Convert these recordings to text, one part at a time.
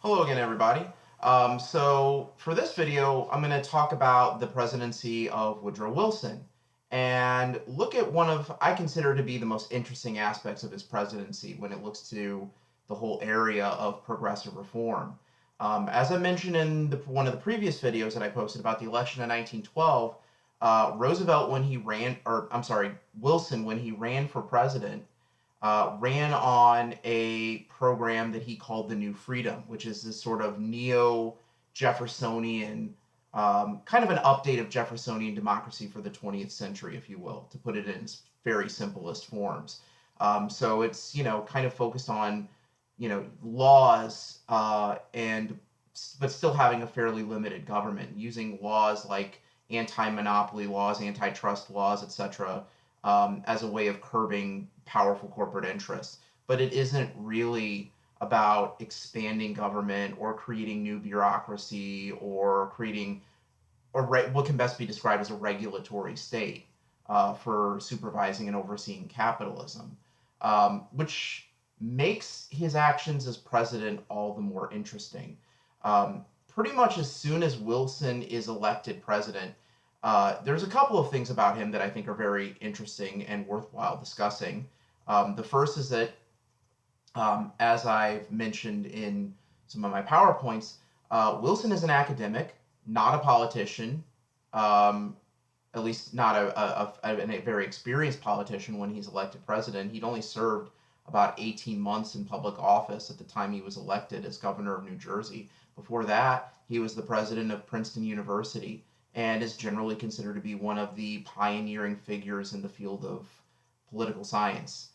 Hello again, everybody. So for this video, I'm going to talk about the presidency of Woodrow Wilson and look at one of I consider to be the most interesting aspects of his presidency when it looks to the whole area of progressive reform. As I mentioned in one of the previous videos that I posted about the election of 1912, Roosevelt when he ran, or I'm sorry, Wilson when he ran for president ran on a program that he called the New Freedom, which is this sort of neo Jeffersonian, kind of an update of Jeffersonian democracy for the 20th century, if you will, to put it in very simplest forms. So it's, kind of focused on, laws and but still having a fairly limited government, using laws like anti-monopoly laws, antitrust laws, etc., as a way of curbing powerful corporate interests. But it isn't really about expanding government or creating new bureaucracy or creating what can best be described as a regulatory state for supervising and overseeing capitalism, which makes his actions as president all the more interesting. Pretty much as soon as Wilson is elected president, there's a couple of things about him that I think are very interesting and worthwhile discussing. The first is that, as I've mentioned in some of my PowerPoints, Wilson is an academic, not a politician, um, at least not a very experienced politician when he's elected president. He'd only served about 18 months in public office at the time he was elected as governor of New Jersey. Before that, he was the president of Princeton University and is generally considered to be one of the pioneering figures in the field of political science.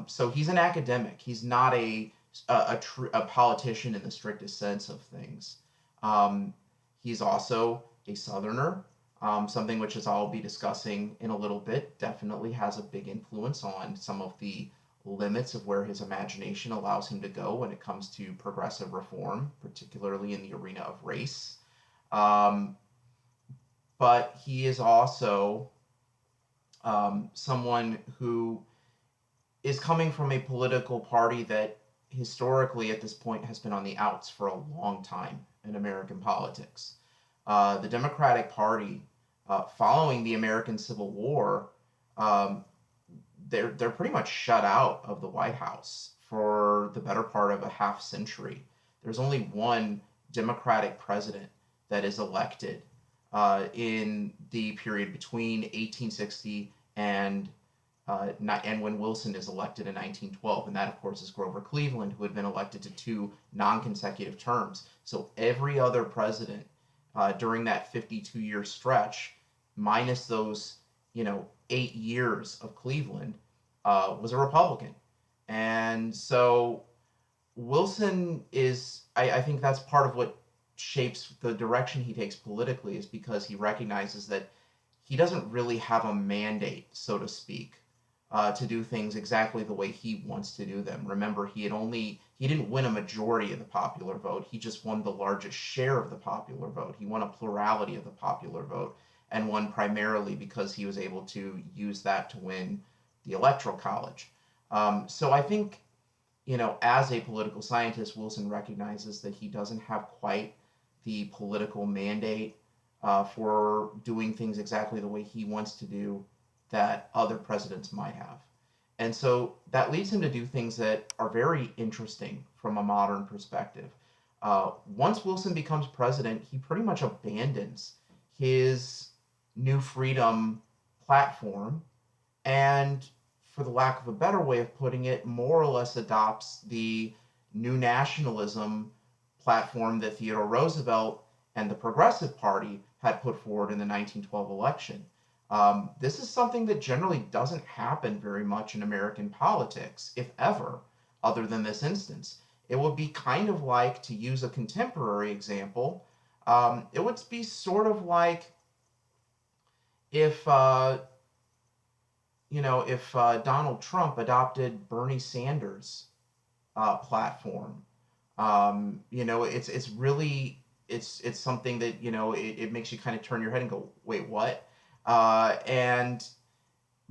So he's an academic. He's not a politician in the strictest sense of things. Um, he's also a Southerner, something which, as I'll be discussing in a little bit, definitely has a big influence on some of the limits of where his imagination allows him to go when it comes to progressive reform, particularly in the arena of race. Um, but he is also someone who is coming from a political party that historically at this point has been on the outs for a long time in American politics. The Democratic Party, following the American Civil War, um, they're pretty much shut out of the White House for the better part of a half century. There's only one Democratic president that is elected in the period between 1860 and when Wilson is elected in 1912, and that of course is Grover Cleveland, who had been elected to two non-consecutive terms. So every other president during that 52-year stretch, minus those 8 years of Cleveland, was a Republican, and so Wilson is. I think that's part of what shapes the direction he takes politically, is because he recognizes that he doesn't really have a mandate, so to speak, to do things exactly the way he wants to do them. Remember, he didn't win a majority of the popular vote. He just won the largest share of the popular vote. He won a plurality of the popular vote, and won primarily because he was able to use that to win the electoral college. So I think, as a political scientist, Wilson recognizes that he doesn't have quite the political mandate for doing things exactly the way he wants to do that other presidents might have. And so that leads him to do things that are very interesting from a modern perspective. Once Wilson becomes president, he pretty much abandons his New Freedom platform and, for the lack of a better way of putting it, more or less adopts the new nationalism platform that Theodore Roosevelt and the Progressive Party had put forward in the 1912 election. This is something that generally doesn't happen very much in American politics, if ever, other than this instance. It would be kind of like, to use a contemporary example, it would be sort of like if Donald Trump adopted Bernie Sanders' platform. It's really it's something that it makes you kind of turn your head and go, wait, what? And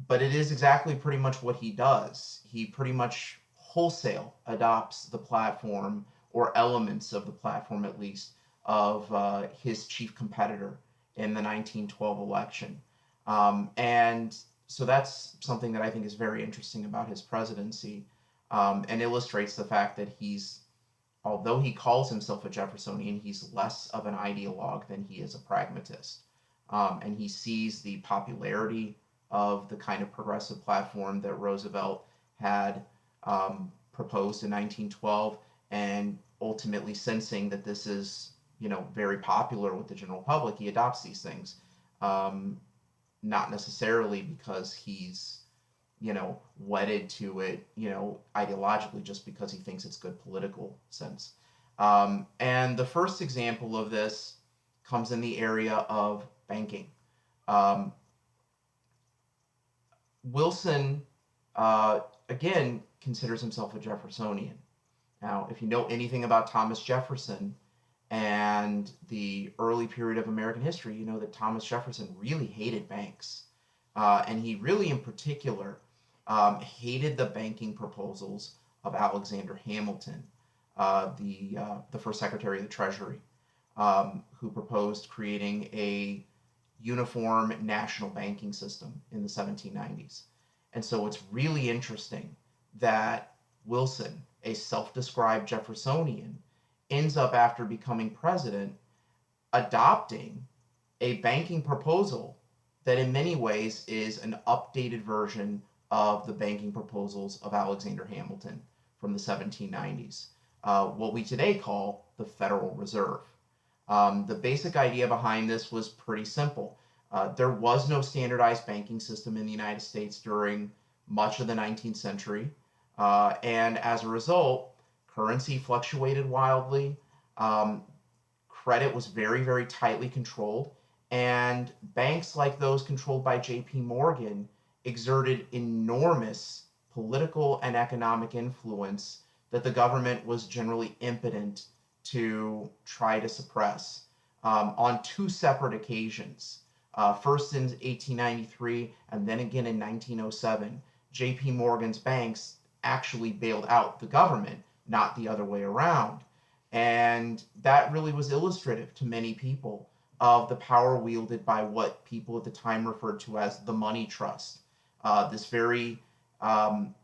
But it is exactly pretty much what he does. He pretty much wholesale adopts the platform or elements of the platform at least, of his chief competitor in the 1912 election. And so that's something that I think is very interesting about his presidency, and illustrates the fact that although he calls himself a Jeffersonian, he's less of an ideologue than he is a pragmatist. And he sees the popularity of the kind of progressive platform that Roosevelt had proposed in 1912, and ultimately sensing that this is, very popular with the general public, he adopts these things. Um, Not necessarily because he's, wedded to it, ideologically, just because he thinks it's good political sense. And the first example of this comes in the area of banking. Um, Wilson, again, considers himself a Jeffersonian. Now, if you know anything about Thomas Jefferson and the early period of American history, you know that Thomas Jefferson really hated banks. And he really, in particular, hated the banking proposals of Alexander Hamilton, the first Secretary of the Treasury, who proposed creating a uniform national banking system in the 1790s. And so it's really interesting that Wilson, a self described Jeffersonian, ends up, after becoming president, adopting a banking proposal that in many ways is an updated version of the banking proposals of Alexander Hamilton from the 1790s, what we today call the Federal Reserve. The basic idea behind this was pretty simple. There was no standardized banking system in the United States during much of the 19th century, and as a result, currency fluctuated wildly. Um, Credit was very, very tightly controlled, and banks like those controlled by J.P. Morgan exerted enormous political and economic influence that the government was generally impotent to try to suppress, on two separate occasions. First in 1893 and then again in 1907, J.P. Morgan's banks actually bailed out the government, not the other way around. And that really was illustrative to many people of the power wielded by what people at the time referred to as the money trust. This very um,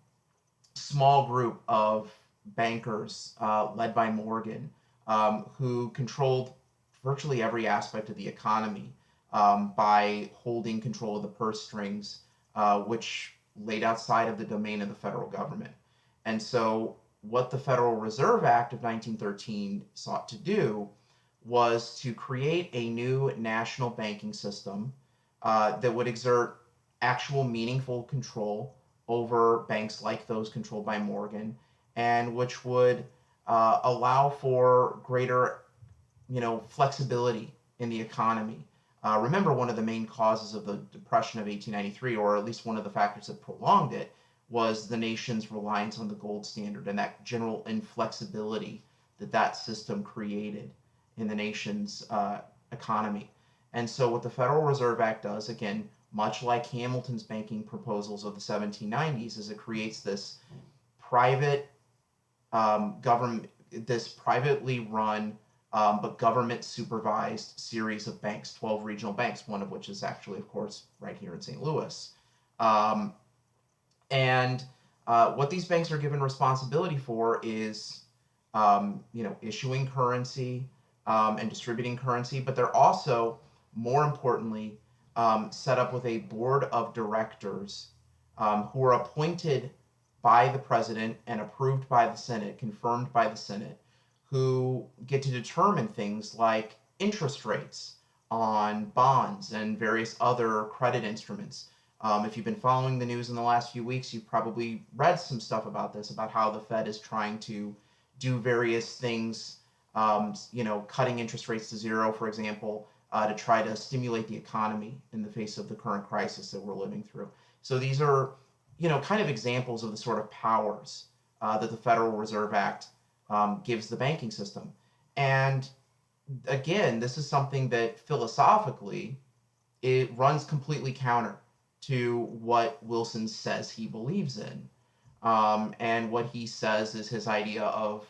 small group of bankers, led by Morgan, who controlled virtually every aspect of the economy, by holding control of the purse strings, which laid outside of the domain of the federal government. And so, what the Federal Reserve Act of 1913 sought to do was to create a new national banking system, that would exert actual meaningful control over banks like those controlled by Morgan, and which would allow for greater, flexibility in the economy. Remember, one of the main causes of the Depression of 1893, or at least one of the factors that prolonged it, was the nation's reliance on the gold standard and that general inflexibility that that system created in the nation's economy. And so, what the Federal Reserve Act does, again, much like Hamilton's banking proposals of the 1790s, is it creates this private government, this privately run, but government supervised series of banks, 12 regional banks, one of which is actually, of course, right here in St. Louis. Um, and what these banks are given responsibility for is, issuing currency, and distributing currency, but they're also, more importantly, set up with a board of directors, who are appointed by the president and approved by the Senate, confirmed by the Senate, who get to determine things like interest rates on bonds and various other credit instruments. If you've been following the news in the last few weeks, you've probably read some stuff about this, about how the Fed is trying to do various things, cutting interest rates to zero, for example, to try to stimulate the economy in the face of the current crisis that we're living through. So these are, kind of examples of the sort of powers that the Federal Reserve Act gives the banking system. And again, this is something that philosophically it runs completely counter to what Wilson says he believes in. And what he says is his idea of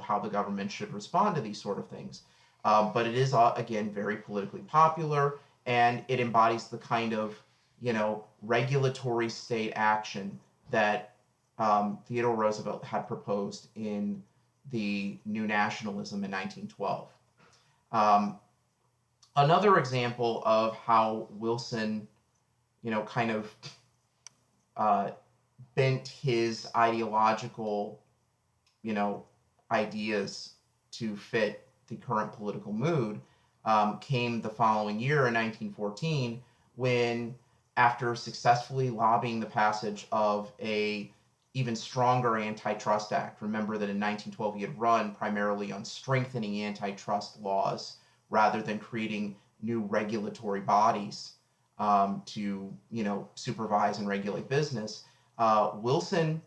how the government should respond to these sort of things. But it is, again, very politically popular, and it embodies the kind of, regulatory state action that Theodore Roosevelt had proposed in the New Nationalism in 1912. Um, Another example of how Wilson, kind of uh, bent his ideological, you know, ideas to fit the current political mood, came the following year in 1914 when, after successfully lobbying the passage of a even stronger antitrust act. Remember that in 1912 he had run primarily on strengthening antitrust laws rather than creating new regulatory bodies to supervise and regulate business. Wilson,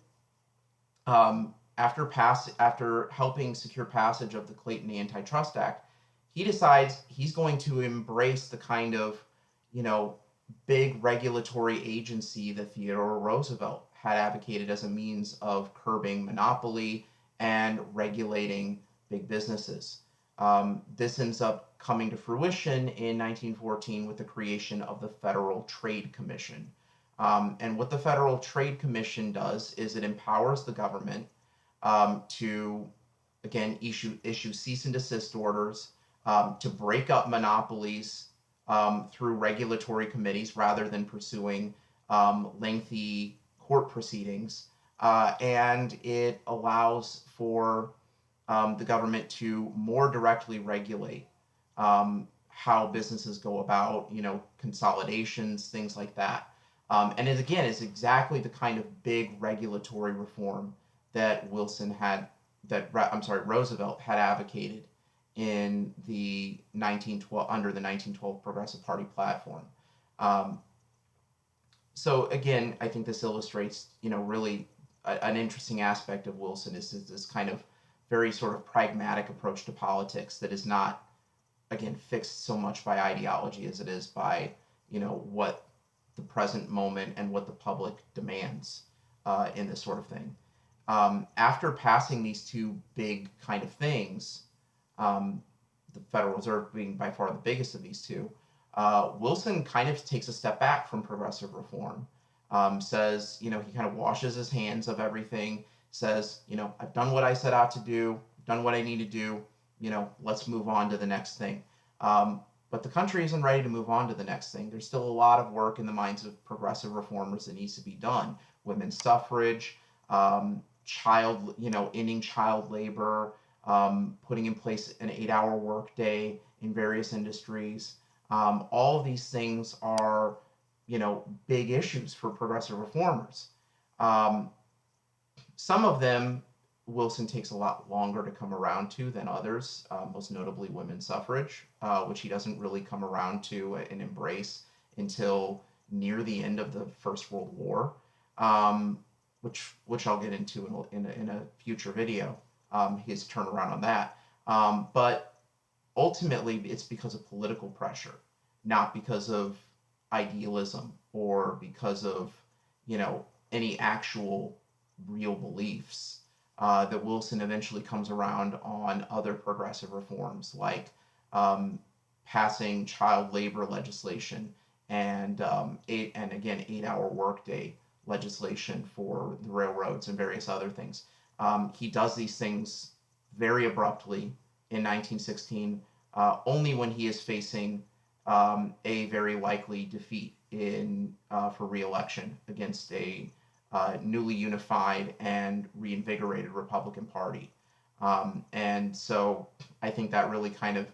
after helping secure passage of the Clayton Antitrust Act, he decides he's going to embrace the kind of, you know, big regulatory agency that Theodore Roosevelt had advocated as a means of curbing monopoly and regulating big businesses. This ends up coming to fruition in 1914 with the creation of the Federal Trade Commission. And what the Federal Trade Commission does is it empowers the government to, again, issue cease and desist orders, to break up monopolies through regulatory committees rather than pursuing lengthy court proceedings. And it allows for the government to more directly regulate how businesses go about, consolidations, things like that. And it, again, is exactly the kind of big regulatory reform that Roosevelt had advocated in the 1912 under the 1912 Progressive Party platform. Um, so again, I think this illustrates, really an interesting aspect of Wilson is this kind of very sort of pragmatic approach to politics that is not, again, fixed so much by ideology as it is by, what the present moment and what the public demands in this sort of thing. After passing these two big kind of things, um, the Federal Reserve being by far the biggest of these two, Wilson kind of takes a step back from progressive reform. Says, he kind of washes his hands of everything, says, I've done what I set out to do, done what I need to do, let's move on to the next thing. But the country isn't ready to move on to the next thing. There's still a lot of work in the minds of progressive reformers that needs to be done. Women's suffrage, ending child labor, putting in place an 8-hour workday in various industries. All of these things are, big issues for progressive reformers. Um, some of them Wilson takes a lot longer to come around to than others, most notably women's suffrage, which he doesn't really come around to and embrace until near the end of the First World War, um, which I'll get into in a future video, his turnaround on that. But ultimately, it's because of political pressure, not because of idealism or because of, any actual real beliefs, that Wilson eventually comes around on other progressive reforms like passing child labor legislation and 8-hour workday legislation for the railroads and various other things. He does these things very abruptly in 1916, only when he is facing a very likely defeat for re-election against a newly unified and reinvigorated Republican Party. And so I think that really kind of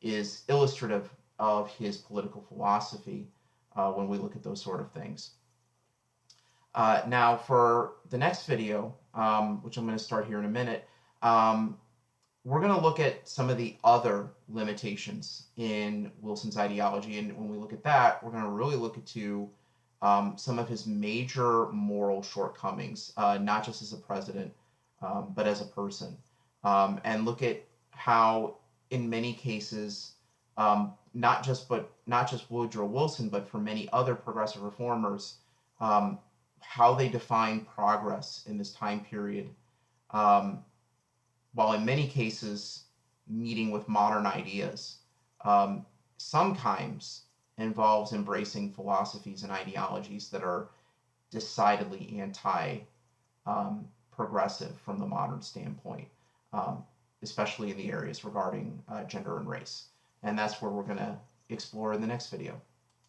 is illustrative of his political philosophy when we look at those sort of things. Now, for the next video, which I'm going to start here in a minute, we're going to look at some of the other limitations in Wilson's ideology. And when we look at that, we're going to really look into some of his major moral shortcomings, not just as a president, but as a person, and look at how, in many cases, not just Woodrow Wilson, but for many other progressive reformers, how they define progress in this time period, um, while in many cases meeting with modern ideas, um, sometimes involves embracing philosophies and ideologies that are decidedly anti progressive from the modern standpoint, um, especially in the areas regarding gender and race. And that's where we're going to explore in the next video.